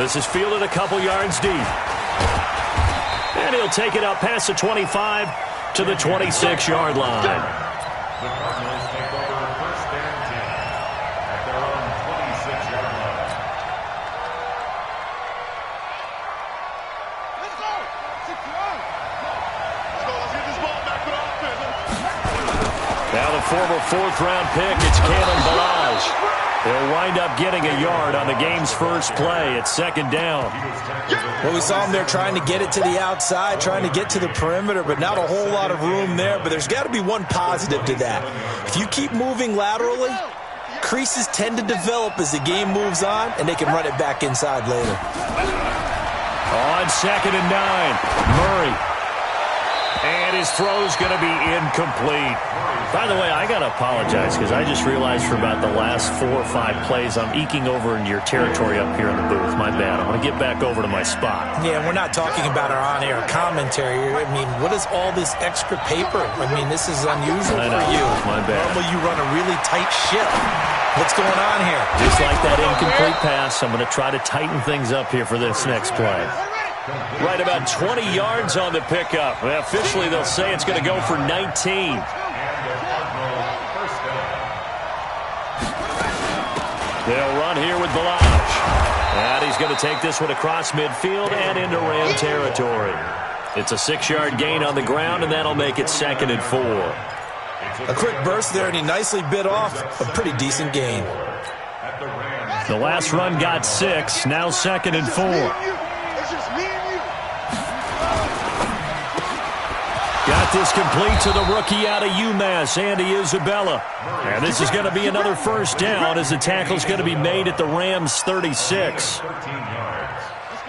This is fielded a couple yards deep. And he'll take it up past the 25 to the 26-yard line. The Cardinals take over first and 10 at their own 26-yard line. Let's go! 6 yards! Let's get this ball back to the offense. Now the former fourth-round pick, it's Kalen Balazs. He'll wind up getting a yard on the game's first play. It's second down. Well, we saw him there trying to get it to the outside, trying to get to the perimeter, but not a whole lot of room there. But there's got to be one positive to that. If you keep moving laterally, creases tend to develop as the game moves on, and they can run it back inside later. On 2nd and 9, Murray. And his throw's going to be incomplete. By the way, I got to apologize because I just realized for about the last 4 or 5 plays I'm eking over into your territory up here in the booth. My bad. I'm going to get back over to my spot. Yeah, we're not talking about our on-air commentary. I mean, what is all this extra paper? I mean, this is unusual for you. My bad. Normally you run a really tight ship. What's going on here? Just like that incomplete pass, I'm going to try to tighten things up here for this next play. Right about 20 yards on the pickup. Well, officially, they'll say it's going to go for 19. They'll run here with Balazs. And he's going to take this one across midfield and into Ram territory. It's a 6-yard gain on the ground, and that'll make it 2nd and 4. A quick burst there, and he nicely bit off a pretty decent gain. The last run got 6. Now 2nd and 4. Got this complete to the rookie out of UMass, Andy Isabella. And this is going to be another first down as the tackle's going to be made at the Rams' 36.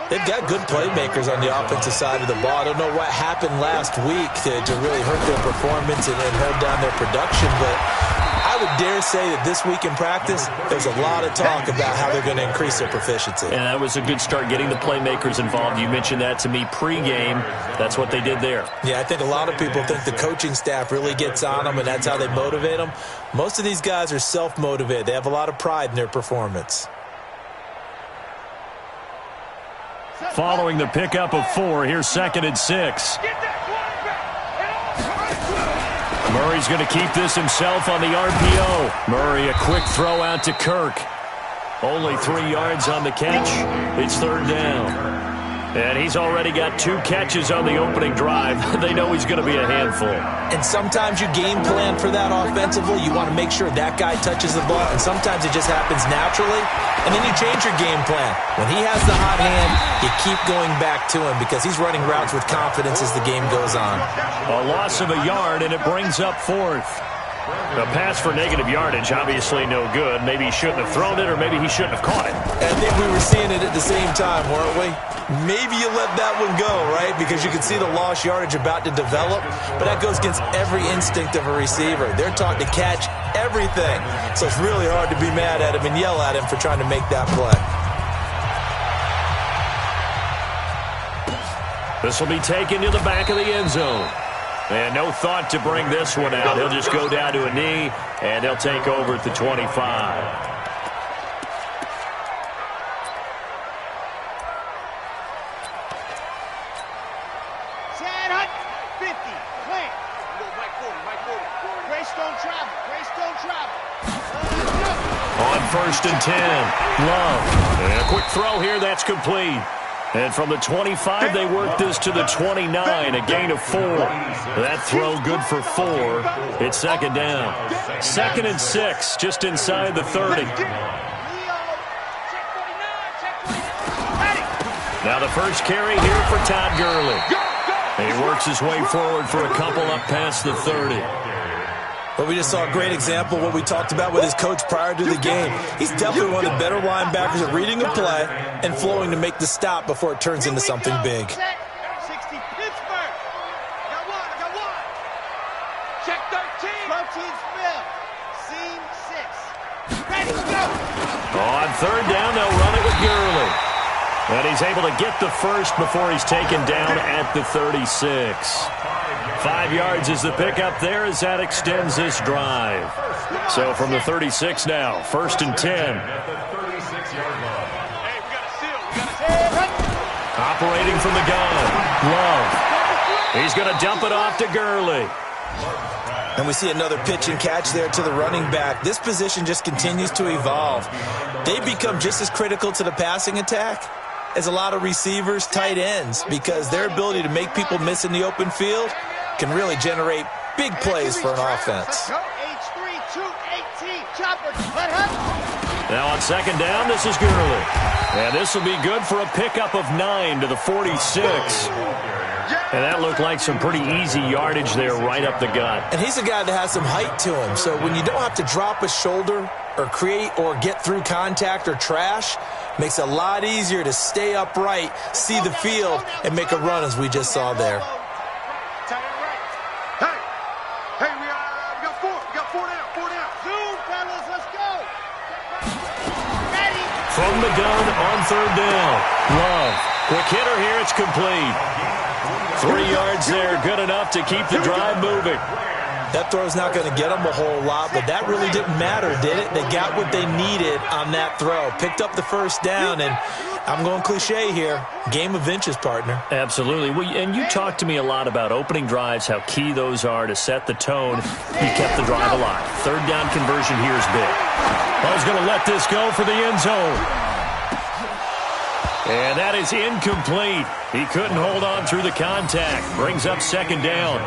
They've got good playmakers on the offensive side of the ball. I don't know what happened last week to really hurt their performance and hold down their production, but I would dare say that this week in practice, there's a lot of talk about how they're going to increase their proficiency. And that was a good start, getting the playmakers involved. You mentioned that to me pregame. That's what they did there. Yeah, I think a lot of people think the coaching staff really gets on them, and that's how they motivate them. Most of these guys are self-motivated. They have a lot of pride in their performance. Following the pickup of 4, here's 2nd and 6. Murray's going to keep this himself on the RPO. Murray, a quick throw out to Kirk. Only 3 yards on the catch. It's 3rd down. And he's already got 2 catches on the opening drive. They know he's going to be a handful. And sometimes you game plan for that offensively. You want to make sure that guy touches the ball, and sometimes it just happens naturally. And then you change your game plan. When he has the hot hand, you keep going back to him because he's running routes with confidence as the game goes on. A loss of a yard, and it brings up 4th. A pass for negative yardage, obviously no good. Maybe he shouldn't have thrown it, or maybe he shouldn't have caught it. I think we were seeing it at the same time, weren't we? Maybe you let that one go, right? Because you can see the lost yardage about to develop, but that goes against every instinct of a receiver. They're taught to catch everything, so it's really hard to be mad at him and yell at him for trying to make that play. This will be taken to the back of the end zone. And no thought to bring this one out. He'll just go down to a knee, and they'll take over at the 25. On 1st and 10, Love. And a quick throw here, that's complete. And from the 25, they work this to the 29, a gain of 4. That throw good for 4. It's 2nd down. 2nd and 6, just inside the 30. Now the first carry here for Todd Gurley. He works his way forward for a couple up past the 30. But we just saw a great example of what we talked about with his coach prior to the game. He's definitely one of the better linebackers at reading a play and flowing to make the stop before it turns into something big. 60 Pittsburgh. Got one. Check 13. Protein Smith. Seam 6. Ready, go. On 3rd down, they'll run it with Gurley. And he's able to get the first before he's taken down at the 36. 5 yards is the pickup there as that extends this drive. So from the 36 now, 1st and 10. Operating from the gun. Love. He's going to dump it off to Gurley. And we see another pitch and catch there to the running back. This position just continues to evolve. They become just as critical to the passing attack as a lot of receivers, tight ends, because their ability to make people miss in the open field can really generate big plays for an offense. Now on second down, this is Gurley. And this will be good for a pickup of 9 to the 46. And that looked like some pretty easy yardage there right up the gut. And he's a guy that has some height to him. So when you don't have to drop a shoulder or create or get through contact or trash, makes it a lot easier to stay upright, see the field, and make a run as we just saw there. Hey, we got four. We got four down. Zoom, fellas, let's go. Ready. From the gun on third down. Love. Quick hitter here. It's complete. 3 yards there. Good enough to keep the drive moving. That throw's not going to get them a whole lot, but that really didn't matter, did it? They got what they needed on that throw. Picked up the first down, and I'm going cliche here. Game of inches, partner. Absolutely. Well, and you talked to me a lot about opening drives, how key those are to set the tone. You kept the drive alive. Third down conversion here is big. Ball's going to let this go for the end zone. And that is incomplete. He couldn't hold on through the contact. Brings up second down.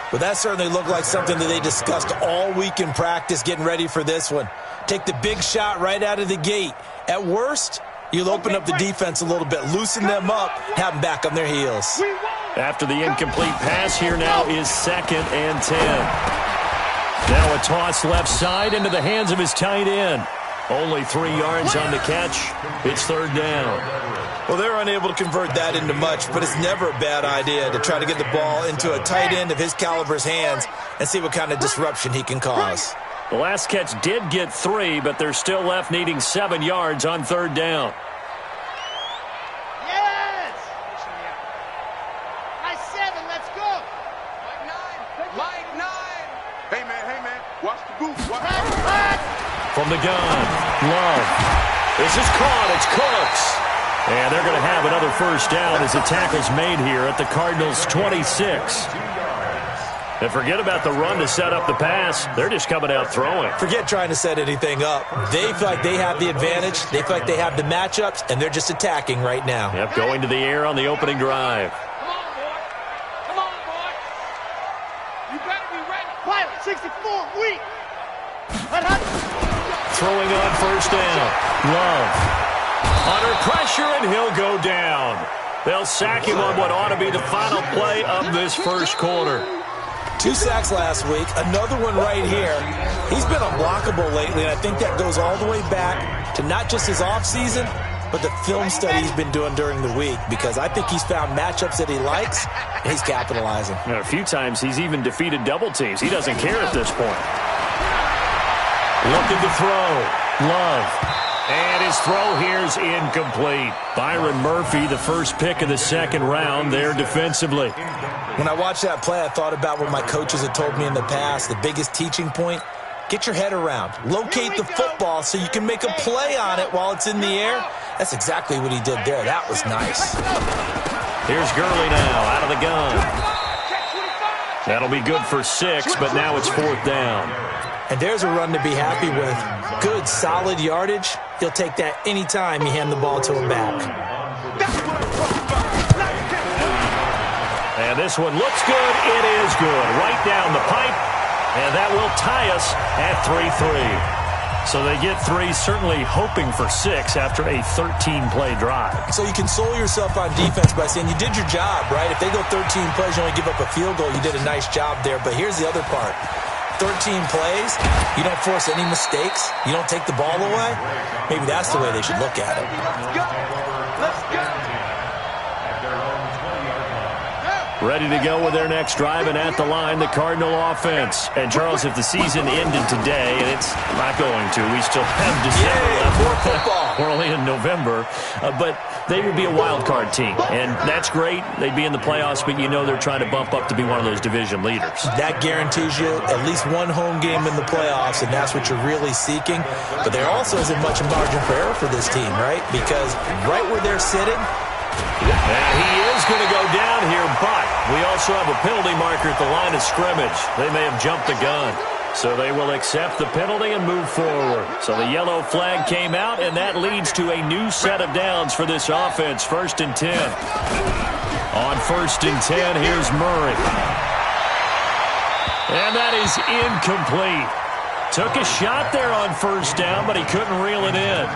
Well, that certainly looked like something that they discussed all week in practice getting ready for this one. Take the big shot right out of the gate. At worst, you'll open up the defense a little bit, loosen them up, have them back on their heels. After the incomplete pass, here now is 2nd and 10. Now a toss left side into the hands of his tight end. Only 3 yards on the catch. It's third down. Well, they're unable to convert that into much, but it's never a bad idea to try to get the ball into a tight end of his caliber's hands and see what kind of disruption he can cause. The last catch did get 3, but they're still left needing 7 yards on third down. Yes! Nice 7, let's go. Like 9. Hey, man, watch the goose. From the gun, Love. This is caught. It's Cooks. And they're going to have another first down as the tackle's made here at the Cardinals' 26. And forget about the run to set up the pass. They're just coming out throwing. Forget trying to set anything up. They feel like they have the advantage. They feel like they have the matchups, and they're just attacking right now. Yep, going to the air on the opening drive. Come on, boy. You better be ready. Pilot, 64, weak. Throwing on first down. Love. Under pressure, and he'll go down. They'll sack him on what ought to be the final play of this first quarter. 2 sacks last week, another one right here. He's been unblockable lately, and I think that goes all the way back to not just his offseason, but the film study he's been doing during the week, because I think he's found matchups that he likes, and he's capitalizing. And a few times he's even defeated double teams. He doesn't care at this point. Looking to throw. Love. And his throw here is incomplete. Byron Murphy, the first pick of the second round there defensively. When I watched that play, I thought about what my coaches had told me in the past. The biggest teaching point, get your head around. Locate the football so you can make a play on it while it's in the air. That's exactly what he did there. That was nice. Here's Gurley now out of the gun. That'll be good for 6, but now it's 4th down. And there's a run to be happy with. Good, solid yardage. He'll take that anytime you hand the ball to him back. And this one looks good. It is good. Right down the pipe. And that will tie us at 3-3. So they get 3, certainly hoping for 6 after a 13-play drive. So you console yourself on defense by saying you did your job, right? If they go 13 plays, you only give up a field goal, you did a nice job there. But here's the other part. 13 plays, you don't force any mistakes, you don't take the ball away. Maybe that's the way they should look at it. Let's go. Ready to go with their next drive, and at the line, the Cardinal offense. And, Charles, if the season ended today, and it's not going to, we still have December left. More football. We're only in November, but they would be a wild card team, and that's great. They'd be in the playoffs, but you know they're trying to bump up to be one of those division leaders. That guarantees you at least one home game in the playoffs, and that's what you're really seeking. But there also isn't much margin for error for this team, right? Because right where they're sitting, And he is going to go down here, but we also have a penalty marker at the line of scrimmage. They may have jumped the gun. So they will accept the penalty and move forward. So the yellow flag came out, and that leads to a new set of downs for this offense. 1st and 10. On 1st and 10, here's Murray. And that is incomplete. Took a shot there on 1st down, but he couldn't reel it in.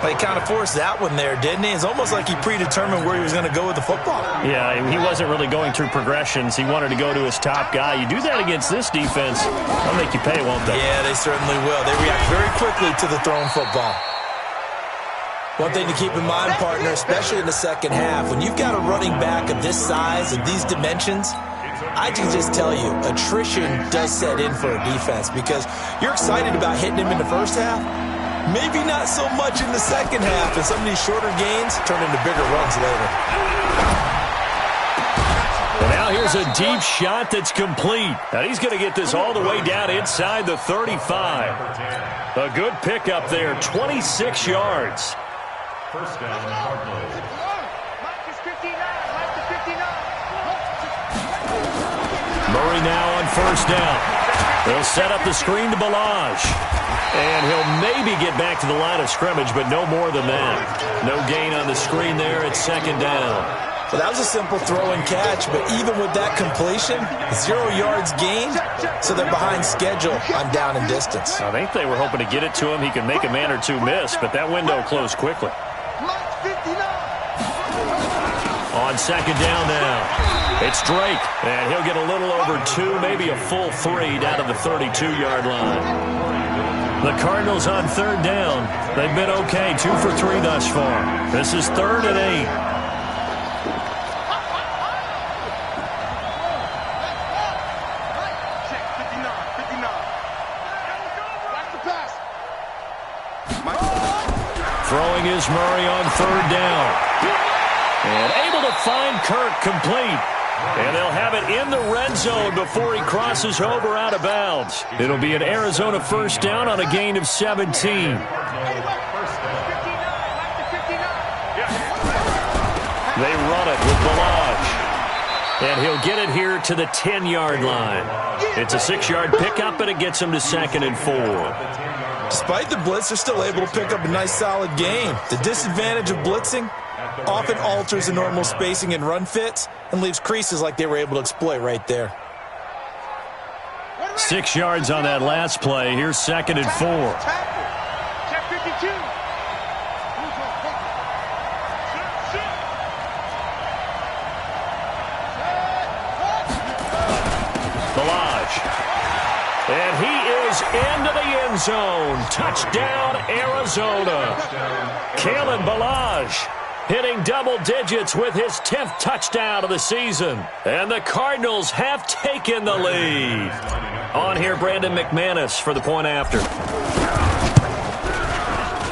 He kind of forced that one there, didn't he? It's almost like he predetermined where he was going to go with the football. Yeah, he wasn't really going through progressions. He wanted to go to his top guy. You do that against this defense, they'll make you pay, won't they? Yeah, they certainly will. They react very quickly to the thrown football. One thing to keep in mind, partner, especially in the second half, when you've got a running back of this size and these dimensions, I can just tell you, attrition does set in for a defense because you're excited about hitting him in the first half. Maybe not so much in the second half, and some of these shorter gains turn into bigger runs later. Well, now here's a deep shot that's complete. And he's going to get this all the way down inside the 35. A good pickup there, 26 yards. 1st down, Cardinals. Mike is 59. Mike is 59. Murray now on 1st down. They'll set up the screen to Balaj. And he'll maybe get back to the line of scrimmage, but no more than that. No gain on the screen there at 2nd down. Well, that was a simple throw and catch, but even with that completion, 0 yards gained, so they're behind schedule on down and distance. I think they were hoping to get it to him. He could make a man or two miss, but that window closed quickly. Mike 59. On 2nd down now, it's Drake, and he'll get a little over 2, maybe a full 3 down to the 32-yard line. The Cardinals on 3rd down. They've been okay, 2 for 3 thus far. This is 3rd and 8. Check 59. 59. Watch the pass. Throwing is Murray on 3rd down. And able to find Kirk complete. And they'll have it in the red zone before he crosses over out of bounds. It'll be an Arizona 1st down on a gain of 17. They run it with Balaj. And he'll get it here to the 10-yard line. It's a 6-yard pickup, and it gets him to 2nd and 4. Despite the blitz, they're still able to pick up a nice solid gain. The disadvantage of blitzing often alters the normal spacing and run fits and leaves creases like they were able to exploit right there. 6 yards on that last play. Here's 2nd and 4. Check 52. Balaj. And he is into the end zone. Touchdown, Arizona. Kalen Balaj hitting double digits with his 10th touchdown of the season. And the Cardinals have taken the lead. On here, Brandon McManus for the point after.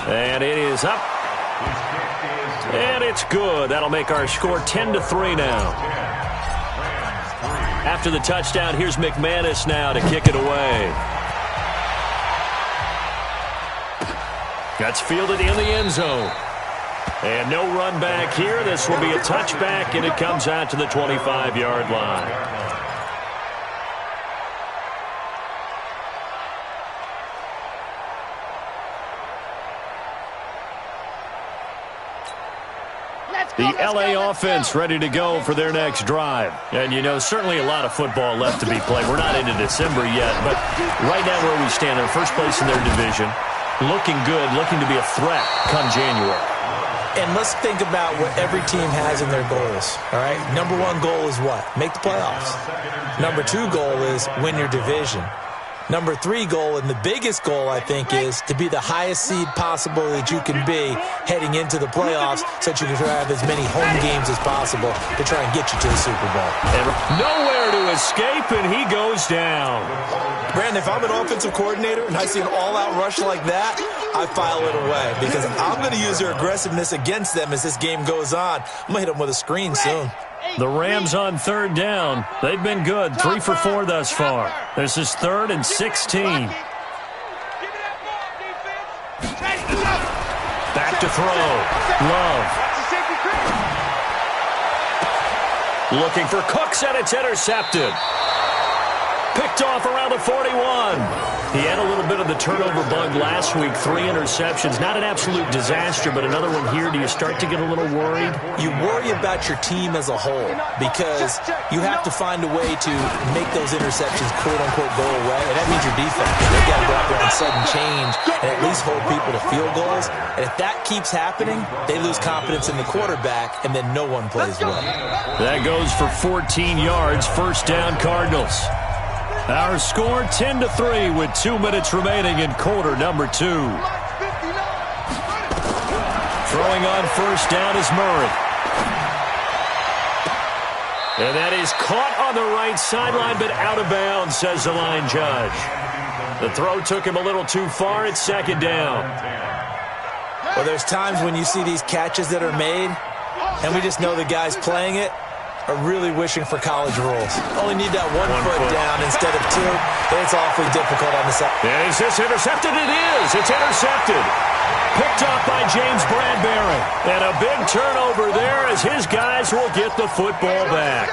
And it is up. And it's good. That'll make our score 10-3 now. After the touchdown, here's McManus now to kick it away. That's fielded in the end zone. And no run back here. This will be a touchback, and it comes out to the 25-yard line. The LA offense ready to go for their next drive. And, you know, certainly a lot of football left to be played. We're not into December yet, but right now where we stand in first place in their division, looking good, looking to be a threat come January. And let's think about what every team has in their goals, all right? Number 1 goal is what? Make the playoffs. Number 2 goal is win your division. Number 3 goal, and the biggest goal, I think, is to be the highest seed possible that you can be heading into the playoffs so that you can have as many home games as possible to try and get you to the Super Bowl. And nowhere to escape, and he goes down. Brandon, if I'm an offensive coordinator and I see an all-out rush like that, I file it away because I'm going to use their aggressiveness against them as this game goes on. I'm going to hit them with a screen soon. The Rams on 3rd down. They've been good, 3 for 4 thus far. This is 3rd and 16. Back to throw. Love. Looking for Cooks, and it's intercepted. Picked off around the 41. He had a little bit of the turnover bug last week. 3 interceptions. Not an absolute disaster, but another one here. Do you start to get a little worried? You worry about your team as a whole because you have to find a way to make those interceptions, quote-unquote, go away. And that means your defense. They've got to go out there and sudden change and at least hold people to field goals. And if that keeps happening, they lose confidence in the quarterback, and then no one plays well. That goes for 14 yards. First down, Cardinals. Our score 10-3 with 2 minutes remaining in quarter number 2. Throwing on first down is Murray. And that is caught on the right sideline, but out of bounds, says the line judge. The throw took him a little too far. It's second down. Well, there's times when you see these catches that are made, and we just know the guys playing it are really wishing for college rules. Only need that one foot down instead of 2, and it's awfully difficult on the side. Is this intercepted? It is. It's intercepted. Picked up by James Bradbury. And a big turnover there as his guys will get the football back.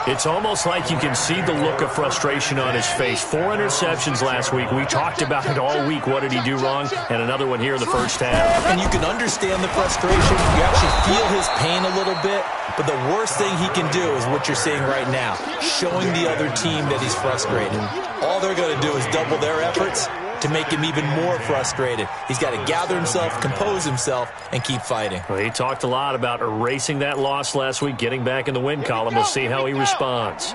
It's almost like you can see the look of frustration on his face. 4 interceptions last week. We talked about it all week. What did he do wrong? And another one here in the first half. And you can understand the frustration. You actually feel his pain a little bit. But the worst thing he can do is what you're seeing right now, showing the other team that he's frustrated. All they're going to do is double their efforts to make him even more frustrated. He's got to gather himself, compose himself, and keep fighting. Well, he talked a lot about erasing that loss last week, getting back in the win column. We'll see how he responds.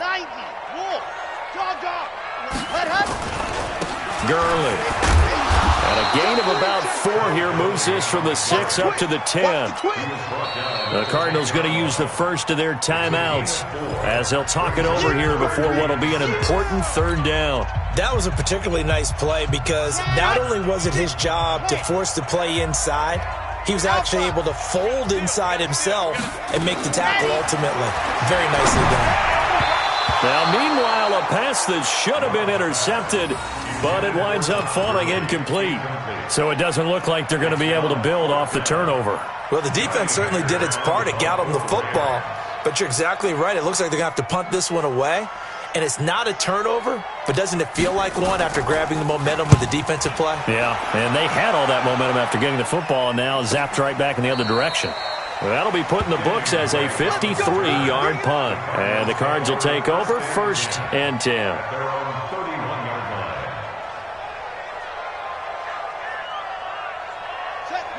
Gurley. And a gain of about 4 here moves this from the 6 up to the 10. The Cardinals going to use the first of their timeouts as they'll talk it over here before what will be an important third down. That was a particularly nice play because not only was it his job to force the play inside, he was actually able to fold inside himself and make the tackle ultimately. Very nicely done. Now, meanwhile, a pass that should have been intercepted, but it winds up falling incomplete. So it doesn't look like they're going to be able to build off the turnover. Well, the defense certainly did its part. It got them the football. But you're exactly right. It looks like they're going to have to punt this one away. And it's not a turnover, but doesn't it feel like one after grabbing the momentum with the defensive play? Yeah, and they had all that momentum after getting the football and now zapped right back in the other direction. Well, that'll be put in the books as a 53-yard punt. And the Cards will take over, 1st and 10.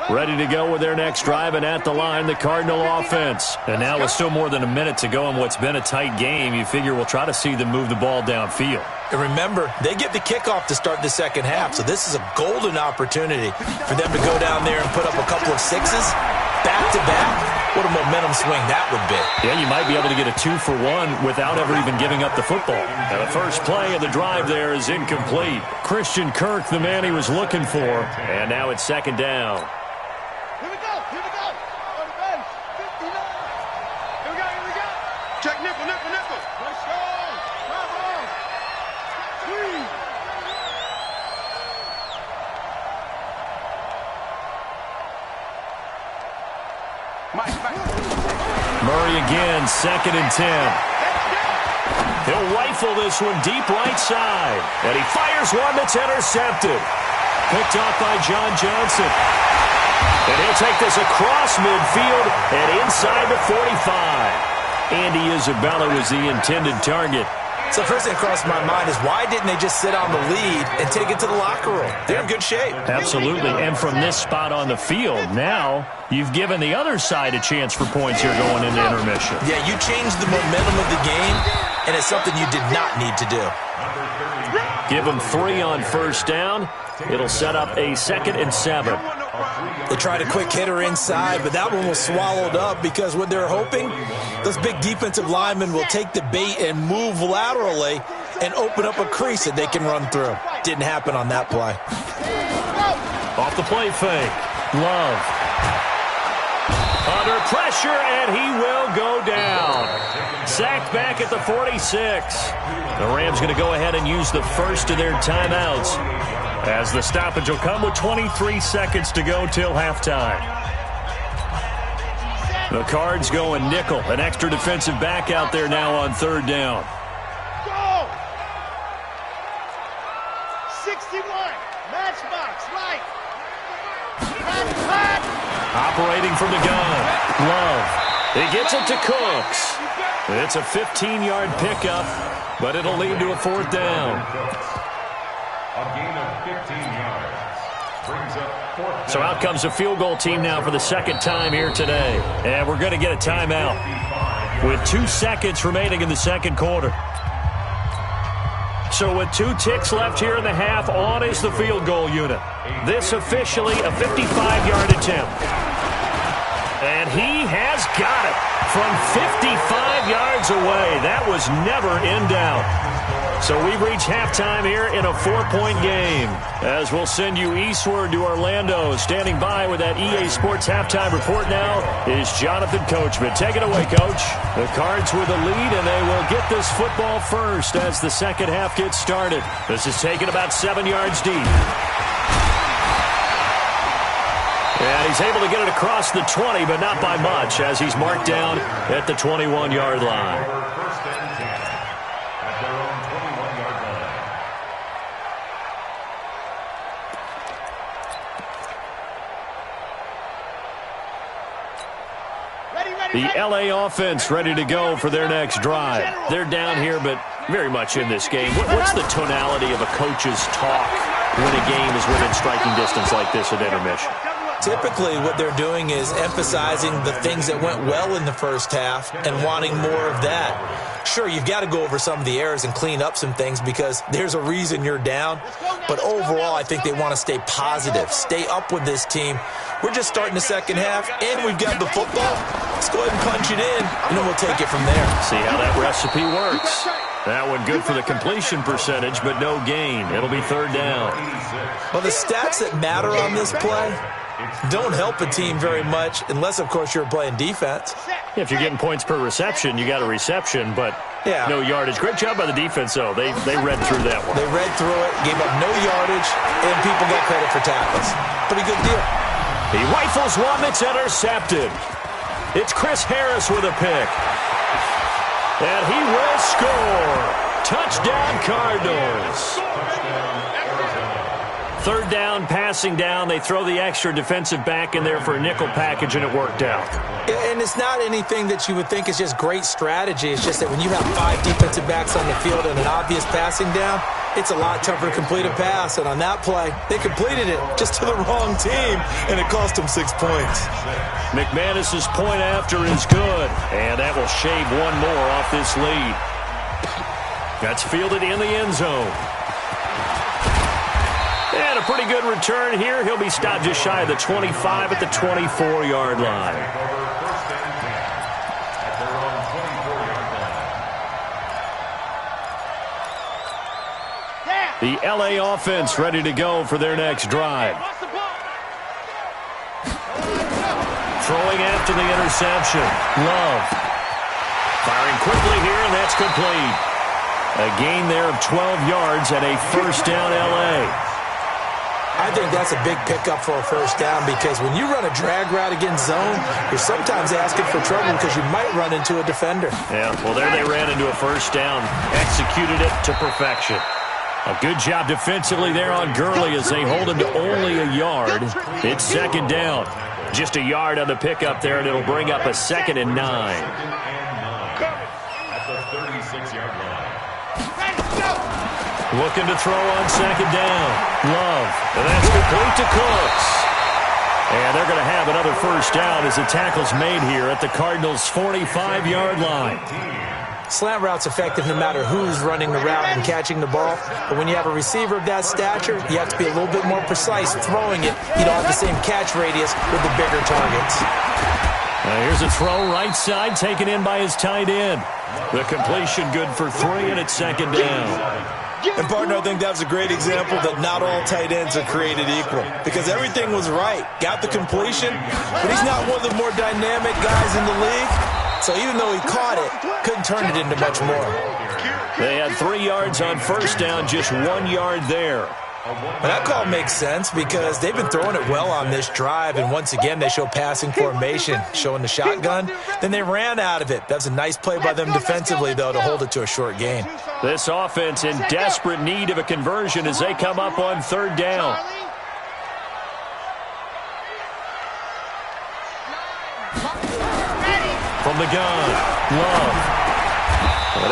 Ready to go with their next drive, and at the line, the Cardinal offense. And now with still more than a minute to go in what's been a tight game, you figure we'll try to see them move the ball downfield. And remember, they get the kickoff to start the second half, so this is a golden opportunity for them to go down there and put up a couple of 6s back-to-back. What a momentum swing that would be. Yeah, you might be able to get a 2-for-1 without ever even giving up the football. And the first play of the drive there is incomplete. Christian Kirk, the man he was looking for, and now it's second down. Here we go. On the bench. 59. Here we go. Check nickel. Let's go. Bravo. Squeeze. Murray again, 2nd and 10. He'll rifle this one deep right side. And he fires one that's intercepted. Picked off by John Johnson. And he'll take this across midfield and inside the 45. Andy Isabella was the intended target. So first thing that crossed my mind is why didn't they just sit on the lead and take it to the locker room? They're in good shape. Absolutely. And from this spot on the field, now you've given the other side a chance for points here going into intermission. Yeah, you changed the momentum of the game, and it's something you did not need to do. Give them 3 on first down. It'll set up a 2nd and 7. They tried a quick hitter inside, but that one was swallowed up because what they're hoping, those big defensive linemen will take the bait and move laterally and open up a crease that they can run through. Didn't happen on that play. Off the play fake. Love. Under pressure, and he will go down. Sacked back at the 46. The Rams going to go ahead and use the first of their timeouts, as the stoppage will come with 23 seconds to go till halftime. The Cards going nickel. An extra defensive back out there now on third down. Go! 61. Matchbox, right. Operating from the gun. Love. He gets it to Cooks. It's a 15-yard pickup, but it'll lead to a fourth down. A gain of 15 yards. Brings up fourth down. So out comes the field goal team now for the second time here today. And we're going to get a timeout with 2 seconds remaining in the second quarter. So with 2 ticks left here in the half, on is the field goal unit. This officially a 55-yard attempt. And he has got it from 55 yards away. That was never in doubt. So we've reached halftime here in a 4-point game. As we'll send you eastward to Orlando. Standing by with that EA Sports halftime report now is Jonathan Coachman. Take it away, Coach. The Cards with the lead, and they will get this football first as the second half gets started. This is taken about 7 yards deep. And he's able to get it across the 20, but not by much, as he's marked down at the 21-yard line. First and 10 at their own 21-yard line. The LA offense ready to go for their next drive. They're down here, but very much in this game. What's the tonality of a coach's talk when a game is within striking distance like this at intermission? Typically, what they're doing is emphasizing the things that went well in the first half and wanting more of that. Sure, you've got to go over some of the errors and clean up some things because there's a reason you're down. But overall, I think they want to stay positive, stay up with this team. We're just starting the second half, and we've got the football. Let's go ahead and punch it in, and then we'll take it from there. See how that recipe works. That one good for the completion percentage, but no gain. It'll be third down. Well, the stats that matter on this play don't help a team very much unless, of course, you're playing defense. If you're getting points per reception, you got a reception, but no yardage. Great job by the defense, though. They read through that one. They read through it, gave up no yardage, and people got credit for tackles. Pretty good deal. He rifles one that's intercepted. It's Chris Harris with a pick. And he will score. Touchdown, Cardinals. Third down, passing down. They throw the extra defensive back in there for a nickel package, and it worked out. And it's not anything that you would think is just great strategy. It's just that when you have 5 defensive backs on the field and an obvious passing down, it's a lot tougher to complete a pass. And on that play, they completed it just to the wrong team, and it cost them 6 points. McManus's point after is good, and that will shave one more off this lead. That's fielded in the end zone. And a pretty good return here. He'll be stopped just shy of the 25 at the 24-yard line. The LA offense ready to go for their next drive. Throwing after the interception. Love. Firing quickly here, and that's complete. A gain there of 12 yards and a first down LA. I think that's a big pickup for a first down because when you run a drag route against zone, you're sometimes asking for trouble because you might run into a defender. Yeah, well, there they ran into a first down. Executed it to perfection. A good job defensively there on Gurley as they hold him to only a yard. It's second down. Just a yard on the pickup there, and it'll bring up a 2nd and 9. At the 36-yard line. Looking to throw on second down. Love. And that's complete to Cooks. And they're going to have another first down as the tackle's made here at the Cardinals' 45-yard line. Slant route's effective no matter who's running the route and catching the ball. But when you have a receiver of that stature, you have to be a little bit more precise throwing it. You don't have the same catch radius with the bigger targets. Here's a throw right side taken in by his tight end. The completion good for 3, and it's second down. And, partner, I think that's a great example that not all tight ends are created equal because everything was right. Got the completion, but he's not one of the more dynamic guys in the league. So even though he caught it, couldn't turn it into much more. They had 3 yards on first down, just 1 yard there. But that call makes sense because they've been throwing it well on this drive, and once again they show passing formation, showing the shotgun. Then they ran out of it. That's a nice play by them defensively, though, to hold it to a short gain. This offense in desperate need of a conversion as they come up on third down. From the gun, Love.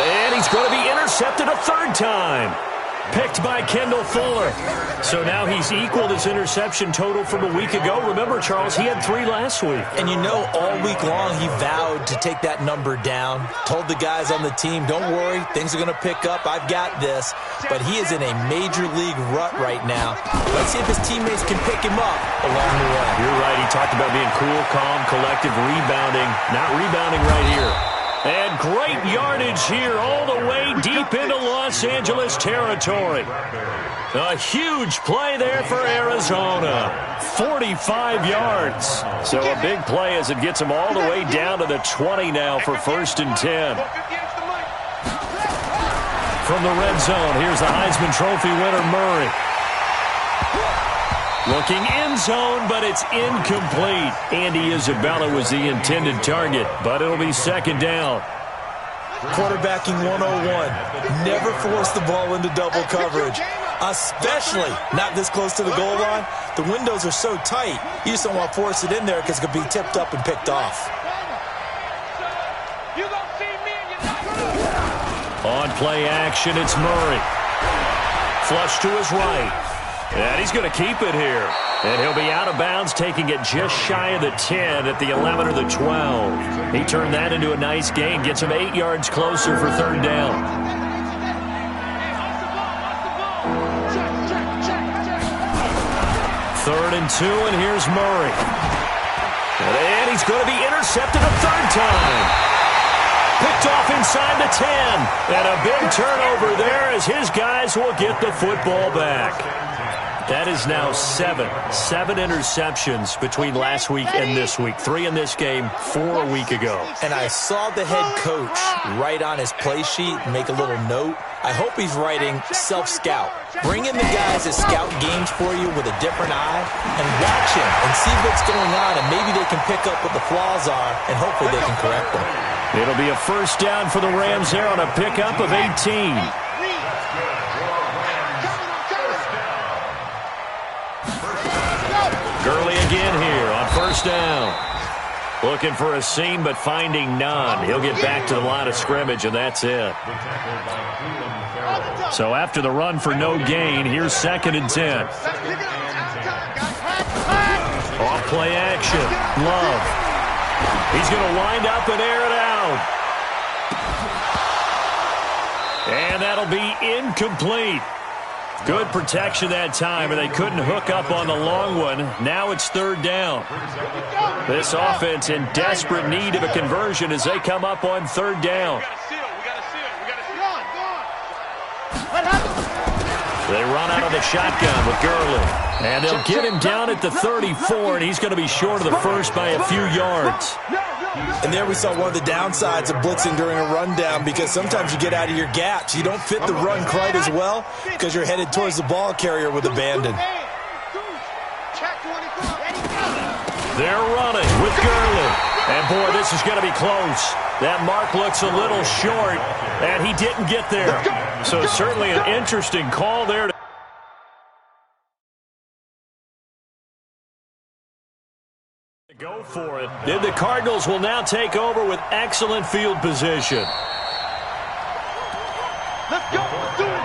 And he's going to be intercepted a third time. Picked by Kendall Fuller. So now he's equaled his interception total from a week ago. Remember, Charles, he had 3 last week. And you know, all week long he vowed to take that number down. Told the guys on the team, don't worry, things are going to pick up. I've got this. But he is in a major league rut right now. Let's see if his teammates can pick him up along the way. You're right. He talked about being cool, calm, collective, rebounding. Not rebounding right here. And great yardage here all the way deep into Los Angeles territory. A huge play there for Arizona. 45 yards. So a big play as it gets them all the way down to the 20 now for 1st and 10. From the red zone, here's the Heisman Trophy winner, Murray. Looking end zone, but it's incomplete. Andy Isabella was the intended target, but it'll be 2nd down. Quarterbacking 101. Never force the ball into double coverage, especially not this close to the goal line. The windows are so tight, you just don't want to force it in there because it could be tipped up and picked off. On play action, it's Murray. Flush to his right. And he's going to keep it here. And he'll be out of bounds, taking it just shy of the 10 at the 11 or the 12. He turned that into a nice gain, gets him 8 yards closer for 3rd down. 3rd and 2, and here's Murray. And he's going to be intercepted a 3rd time. Picked off inside the 10. And a big turnover there as his guys will get the football back. That is now 7 interceptions between last week and this week. 3 in this game, 4 a week ago. And I saw the head coach write on his play sheet, make a little note. I hope he's writing self-scout. Bring in the guys that scout games for you with a different eye and watch him and see what's going on, and maybe they can pick up what the flaws are, and hopefully they can correct them. It'll be a 1st down for the Rams there on a pickup of 18. Gurley again here on 1st down. Looking for a seam, but finding none. He'll get back to the line of scrimmage, and that's it. So after the run for no gain, here's 2nd and 10. Off play action. Love. He's going to wind up and air it out. And that'll be incomplete. Good protection that time, and they couldn't hook up on the long one. Now it's 3rd down. This offense in desperate need of a conversion as they come up on 3rd down. They run out of the shotgun with Gurley. And they'll get him down at the 34, and he's going to be short of the first by a few yards. And there we saw one of the downsides of blitzing during a rundown, because sometimes you get out of your gaps. You don't fit the run quite as well because you're headed towards the ball carrier with abandon. They're running with Gurley. And, boy, this is going to be close. That mark looks a little short, and he didn't get there. So certainly an interesting call there to go for it. Then the Cardinals will now take over with excellent field position. Let's go. Do it.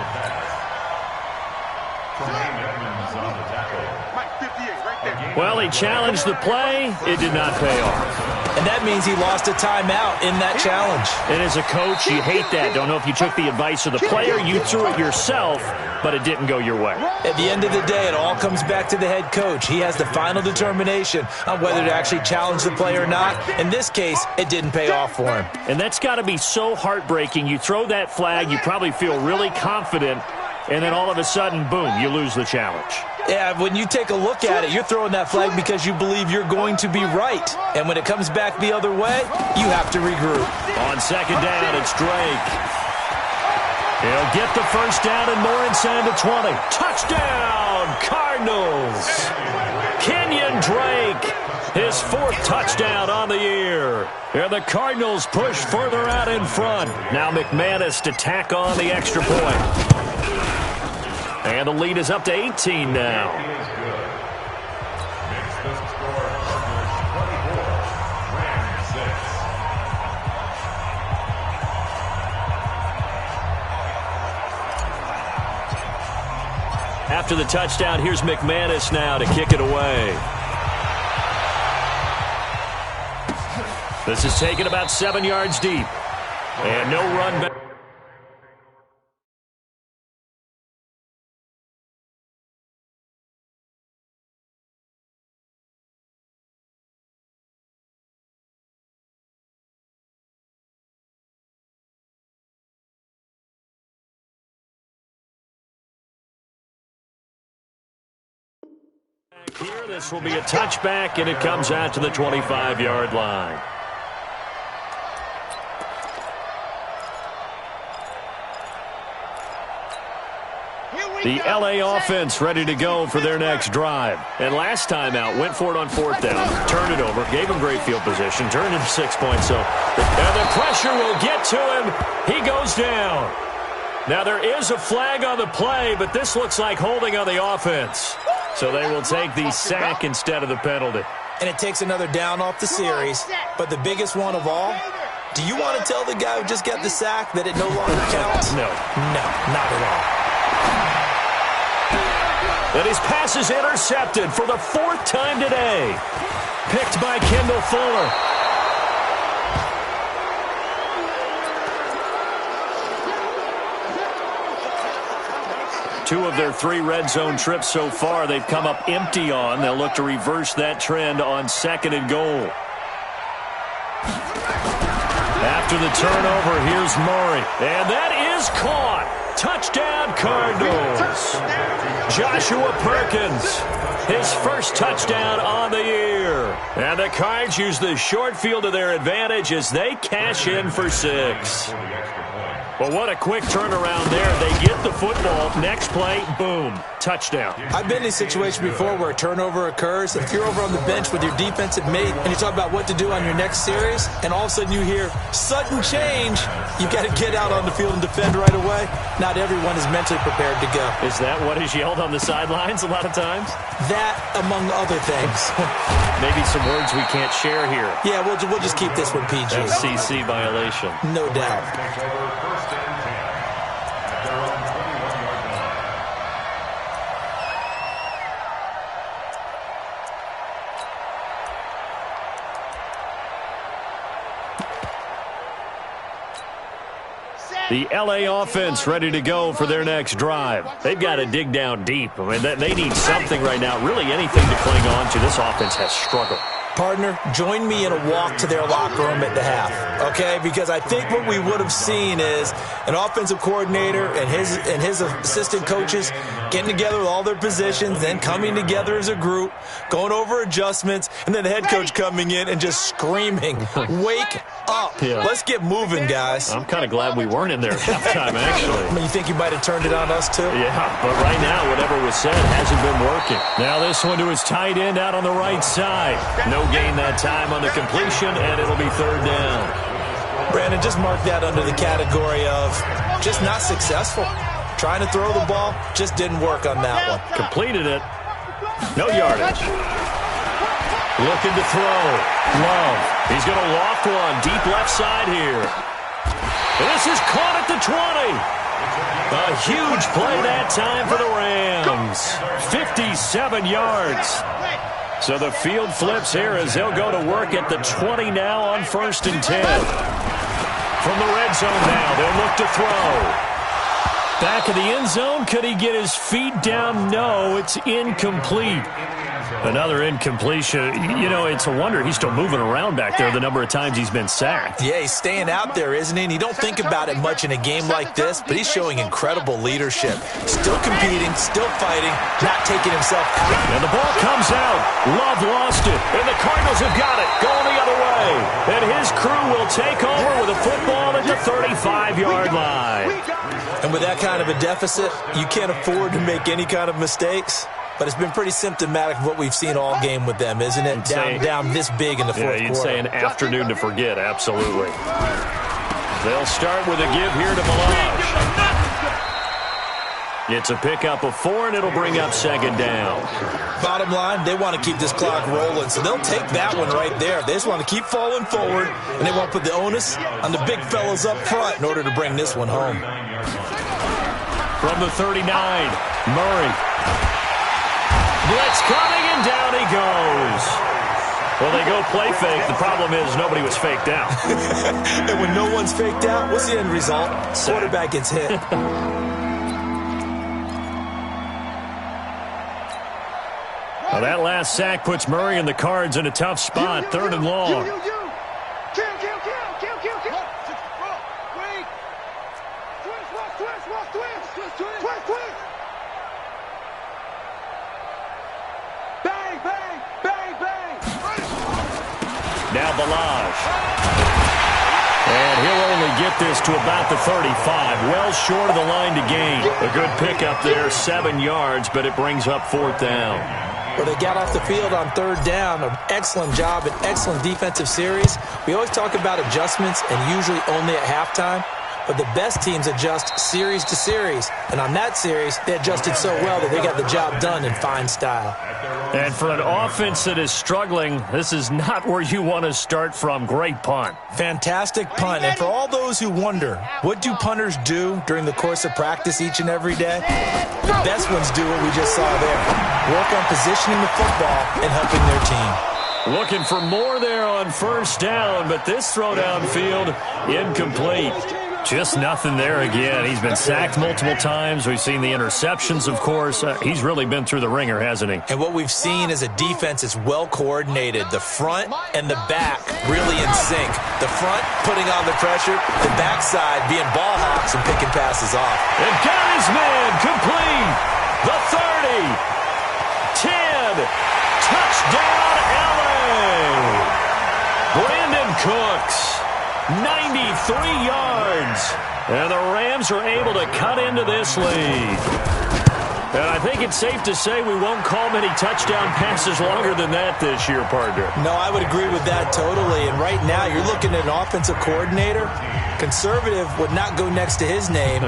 Well, he challenged the play. It did not pay off. And that means he lost a timeout in that challenge. And as a coach, you hate that. Don't know if you took the advice of the player. You threw it yourself, but it didn't go your way. At the end of the day, it all comes back to the head coach. He has the final determination on whether to actually challenge the play or not. In this case, it didn't pay off for him. And that's got to be so heartbreaking. You throw that flag, you probably feel really confident, and then all of a sudden, boom, you lose the challenge. Yeah, when you take a look at it, you're throwing that flag because you believe you're going to be right. And when it comes back the other way, you have to regroup. On 2nd down, it's Drake. He'll get the first down and more inside the 20. Touchdown, Cardinals. Kenyon Drake, his 4th touchdown on the year. And the Cardinals push further out in front. Now McManus to tack on the extra point. And the lead is up to 18 now. After the touchdown, here's McManus now to kick it away. This is taken about 7 yards deep. And no run back. Here, this will be a touchback, and it comes out to the 25-yard line. The L.A. offense ready to go for their next drive. And last time out, went for it on 4th down, turned it over, gave him great field position, turned it 6 points. So, and the pressure will get to him. He goes down. Now, there is a flag on the play, but this looks like holding on the offense. So they will take the sack instead of the penalty. And it takes another down off the series. But the biggest one of all, do you want to tell the guy who just got the sack that it no longer counts? No. No, not at all. And his pass is intercepted for the 4th time today. Picked by Kendall Fuller. Two of their 3 red zone trips so far, they've come up empty on. They'll look to reverse that trend on 2nd and goal. After the turnover, here's Murray. And that is caught. Touchdown, Cardinals. Joshua Perkins, his 1st touchdown on the year. And the Cards use the short field to their advantage as they cash in for 6. Well, what a quick turnaround there. They get the football. Next play, boom, touchdown. I've been in a situation before where a turnover occurs. If you're over on the bench with your defensive mate and you talk about what to do on your next series, and all of a sudden you hear sudden change, you got to get out on the field and defend right away. Not everyone is mentally prepared to go. Is that what is yelled on the sidelines a lot of times? That, among other things. Maybe some words we can't share here. Yeah, we'll just keep this one PG. FCC violation. No doubt. The L.A. offense ready to go for their next drive. They've got to dig down deep. I mean, they need something right now, really anything to cling on to. This offense has struggled. Partner, join me in a walk to their locker room at the half, okay? Because I think what we would have seen is an offensive coordinator and his assistant coaches getting together with all their positions, then coming together as a group, going over adjustments, and then the head coach coming in and just screaming, wake up. Yeah. Let's get moving, guys. I'm kind of glad we weren't in there at halftime, actually. I mean, you think you might have turned it on us, too? Yeah, but right now, whatever was said hasn't been working. Now this one to his tight end out on the right side. No gain that time on the completion, and it'll be 3rd down. Brandon, just mark that under the category of just not successful. Trying to throw the ball, just didn't work on that one. Completed it. No yardage. Looking to throw. Love. He's going to loft one deep left side here. And this is caught at the 20. A huge play that time for the Rams. 57 yards. So the field flips here as they'll go to work at the 20 now on 1st and 10. From the red zone now, they'll look to throw. Back of the end zone, could he get his feet down? No, it's incomplete. Another incompletion. You know, it's a wonder he's still moving around back there the number of times he's been sacked. Yeah, he's staying out there, isn't he? And you don't think about it much in a game like this, but he's showing incredible leadership. Still competing, still fighting, not taking himself out. And the ball comes out. Love lost it. And the Cardinals have got it. Going the other way. And his crew will take over with a football at the 35-yard line. And with that kind of a deficit, you can't afford to make any kind of mistakes. But it's been pretty symptomatic of what we've seen all game with them, isn't it? Down this big in the fourth quarter. You'd say an afternoon to forget, absolutely. They'll start with a give here to Malage. It's a pickup of 4, and it'll bring up second down. Bottom line, they want to keep this clock rolling, so they'll take that one right there. They just want to keep falling forward, and they want to put the onus on the big fellas up front in order to bring this one home. From the 39, Murray. Blitz coming, and down he goes. Well, they go play fake. The problem is nobody was faked out. And when no one's faked out, what's the end result? Quarterback gets hit. Well, that last sack puts Murray and the Cards in a tough spot. Third and long. Now Balaj. And he'll only get this to about the 35. Well short of the line to gain. A good pickup there, 7 yards, but it brings up fourth down. Well, they got off the field on third down. An excellent job, an excellent defensive series. We always talk about adjustments and usually only at halftime. But the best teams adjust series to series. And on that series, they adjusted so well that they got the job done in fine style. And for an offense that is struggling, this is not where you want to start from. Great punt. Fantastic punt. And for all those who wonder, what do punters do during the course of practice each and every day? The best ones do what we just saw there. Work on positioning the football and helping their team. Looking for more there on first down, but this throw downfield, incomplete. Just nothing there again. He's been sacked multiple times. We've seen the interceptions, of course. He's really been through the ringer, hasn't he? And what we've seen is a defense that's well coordinated. The front and the back really in sync. The front putting on the pressure, the backside being ball hawks and picking passes off. And got his man complete. The 30. 10. Touchdown, LA. Brandon Cooks. 93 yards. And the Rams are able to cut into this lead. And I think it's safe to say we won't call many touchdown passes longer than that this year, partner. No, I would agree with that totally. And right now, you're looking at an offensive coordinator. Conservative would not go next to his name.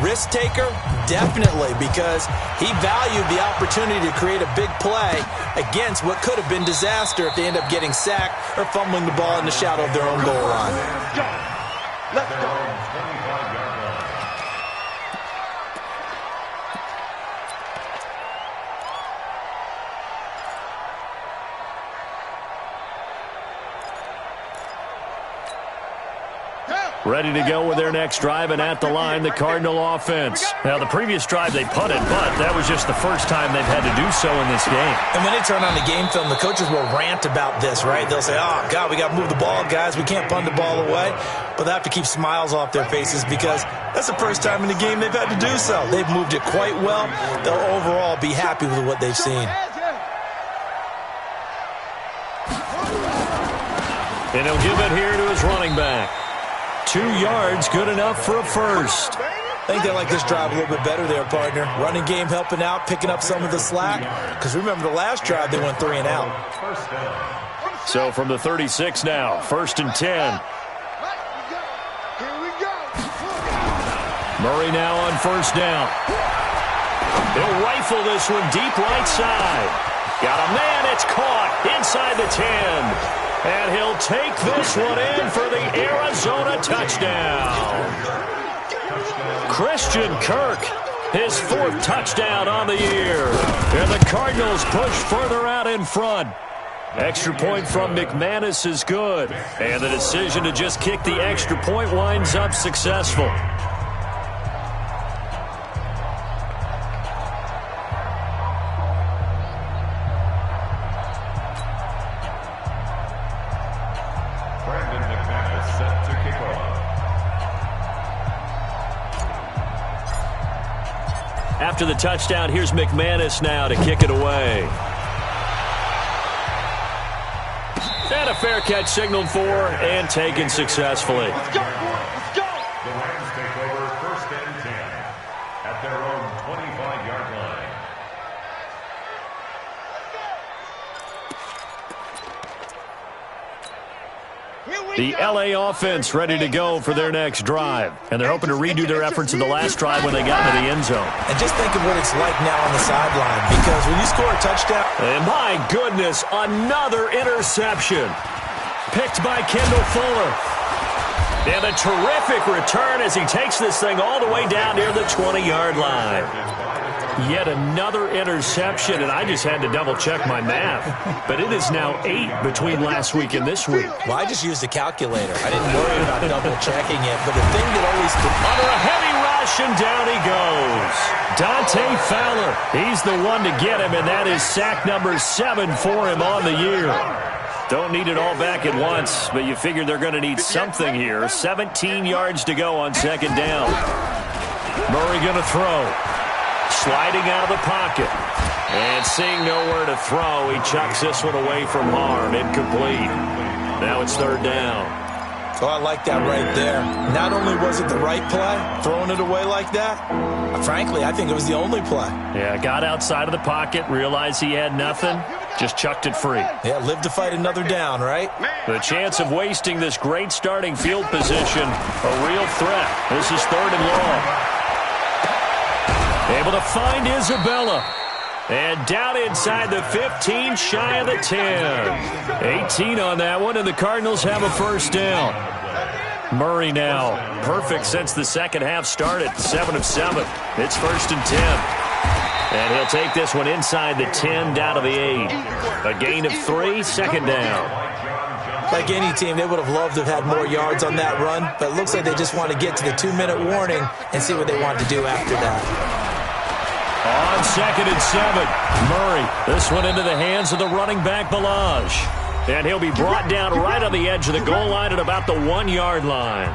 Risk taker, definitely, because he valued the opportunity to create a big play against what could have been disaster if they end up getting sacked or fumbling the ball in the shadow of their own goal line. Let's go. Ready to go with their next drive, and at the line, the Cardinal offense. Now, the previous drive they punted, but that was just the first time they've had to do so in this game. And when they turn on the game film, the coaches will rant about this, right? They'll say, oh, God, we got to move the ball, guys. We can't punt the ball away. But they have to keep smiles off their faces because that's the first time in the game they've had to do so. They've moved it quite well. They'll overall be happy with what they've seen. And he'll give it here to his running back. 2 yards, good enough for a first. I think they like this drive a little bit better there, partner. Running game helping out, picking up some of the slack. Because remember, the last drive, they went 3 and out. So from the 36 now, 1st and 10. Murray now on first down. They'll rifle this one deep right side. Got a man, it's caught inside the 10. And he'll take this one in for the Arizona touchdown. Christian Kirk, his 4th touchdown on the year. And the Cardinals push further out in front. Extra point from McManus is good. And the decision to just kick the extra point winds up successful. After the touchdown, here's McManus now to kick it away. And a fair catch signaled for and taken successfully. Let's go, let's go. The Rams take over 1st and 10 at their own 25-yard line. The LA offense ready to go for their next drive. And they're hoping to redo their efforts in the last drive when they got into the end zone. And just think of what it's like now on the sideline, because when you score a touchdown... And my goodness, another interception. Picked by Kendall Fuller. And a terrific return as he takes this thing all the way down near the 20-yard line. Yet another interception, and I just had to double-check my math. But it is now 8 between last week and this week. Well, I just used a calculator. I didn't worry about double-checking it. But the thing that always... Under a heavy rush, and down he goes. Dante Fowler, he's the one to get him, and that is sack number 7 for him on the year. Don't need it all back at once, but you figure they're going to need something here. 17 yards to go on 2nd down. Murray going to throw. Sliding out of the pocket. And seeing nowhere to throw, he chucks this one away from harm. Incomplete. Now it's 3rd down. Oh, I like that right there. Not only was it the right play, throwing it away like that, frankly, I think it was the only play. Yeah, got outside of the pocket, realized he had nothing, just chucked it free. Yeah, live to fight another down, right? The chance of wasting this great starting field position, a real threat. This is 3rd and long. Able to find Isabella. And down inside the 15, shy of the 10. 18 on that one, and the Cardinals have a 1st down. Murray now, perfect since the second half started, 7 of 7. It's 1st and 10. And he'll take this one inside the 10, down to the 8. A gain of 3, 2nd down. Like any team, they would have loved to have had more yards on that run, but it looks like they just want to get to the 2-minute warning and see what they want to do after that. On 2nd and 7, Murray. This one into the hands of the running back, Balaj. And he'll be brought down right on the edge of the goal line at about the 1-yard line.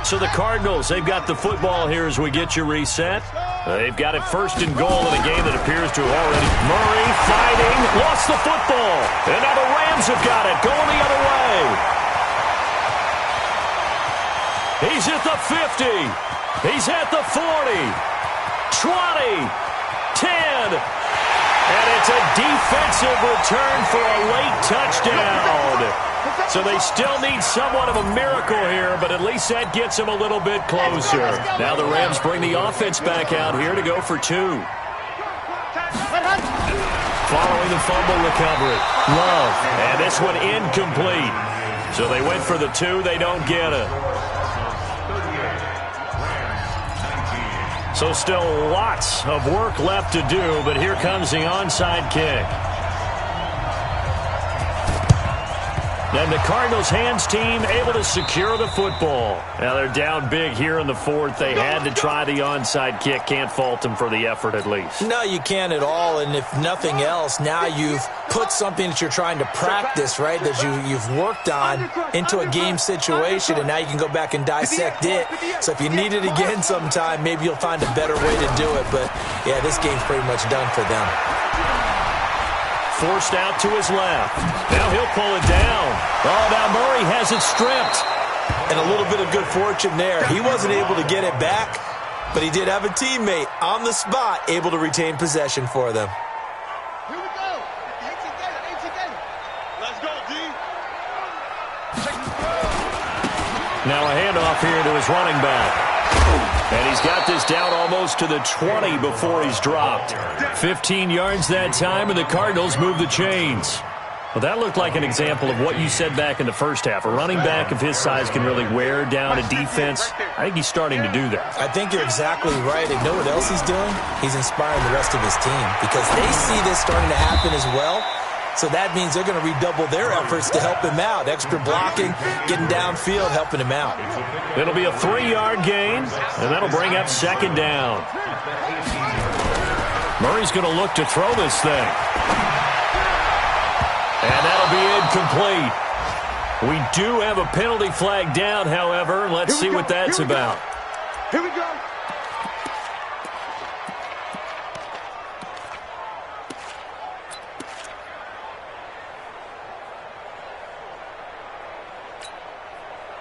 So the Cardinals, they've got the football here as we get you reset. They've got it 1st and goal in a game that appears to have already. Murray fighting, lost the football. And now the Rams have got it, going the other way. He's at the 50. He's at the 40. 20, 10, and it's a defensive return for a late touchdown. So they still need somewhat of a miracle here, but at least that gets them a little bit closer. Now the Rams bring the offense back out here to go for 2. Following the fumble recovery, Love, and this one incomplete. So they went for the 2, they don't get it. So still lots of work left to do, but here comes the onside kick. And the Cardinals hands team able to secure the football. Now they're down big here in the 4th. They had to try the onside kick. Can't fault them for the effort at least. No, you can't at all. And if nothing else, now you've put something that you're trying to practice, right, that you've worked on into a game situation, and now you can go back and dissect it. So if you need it again sometime, maybe you'll find a better way to do it. But, yeah, this game's pretty much done for them. Forced out to his left. Now he'll pull it down. Oh, now Murray has it stripped. And a little bit of good fortune there. He wasn't able to get it back, but he did have a teammate on the spot able to retain possession for them. Here we go. Let's go, D. Now a handoff here to his running back. And he's got this down almost to the 20 before he's dropped. 15 yards that time, and the Cardinals move the chains. Well, that looked like an example of what you said back in the first half. A running back of his size can really wear down a defense. I think he's starting to do that. I think you're exactly right. And know what else he's doing? He's inspiring the rest of his team because they see this starting to happen as well. So that means they're going to redouble their efforts to help him out. Extra blocking, getting downfield, helping him out. It'll be a 3-yard gain, and that'll bring up 2nd down. Murray's going to look to throw this thing. And that'll be incomplete. We do have a penalty flag down, however. Let's see what that's about. Here we go.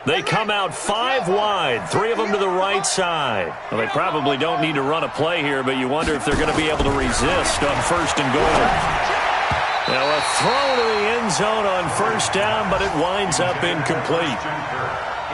They come out 5 wide, 3 of them to the right side. Well, they probably don't need to run a play here, but you wonder if they're going to be able to resist on 1st and goal. Now a throw to the end zone on 1st down, but it winds up incomplete.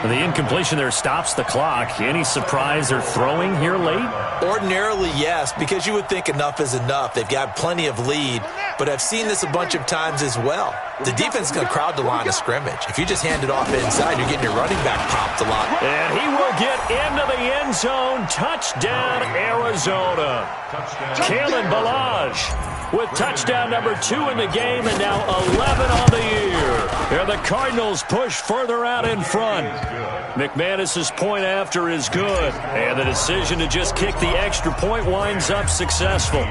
And the incompletion there stops the clock. Any surprise they're throwing here late? Ordinarily, yes, because you would think enough is enough. They've got plenty of lead, but I've seen this a bunch of times as well. The defense is going to crowd the line of scrimmage. If you just hand it off inside, you're getting your running back popped a lot. And he will get into the end zone. Touchdown, Arizona. Kalen Ballage with touchdown number 2 in the game, and now 11 on the year. And the Cardinals push further out in front. McManus's point after is good, and the decision to just kick the extra point winds up successful.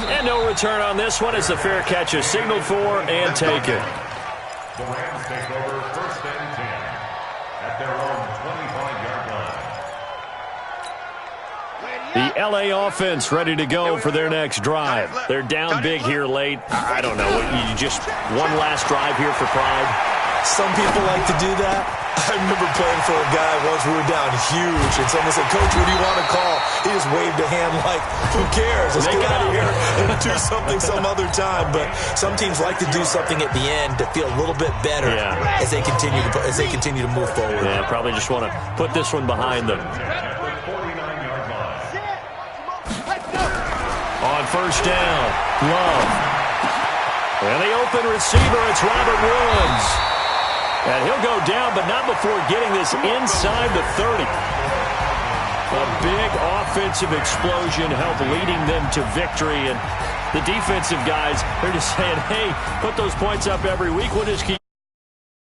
And no return on this one as the fair catch is signaled for and taken. The Rams take over 1st and 10 at their own 25-yard line. The L.A. offense ready to go for their next drive. They're down big here late. I don't know. You just one last drive here for pride? Some people like to do that. I remember playing for a guy once. We were down huge, and someone said, "Coach, what do you want to call?" He just waved a hand like, "Who cares? Let's get out of here and do something some other time." But some teams like to do something at the end to feel a little bit better as they continue to move forward. Yeah, probably just want to put this one behind them. On 1st down, Love. And the open receiver, it's Robert Woods. And he'll go down, but not before getting this inside the 30. A big offensive explosion helped leading them to victory. And the defensive guys, they're just saying, hey, put those points up every week. We'll just keep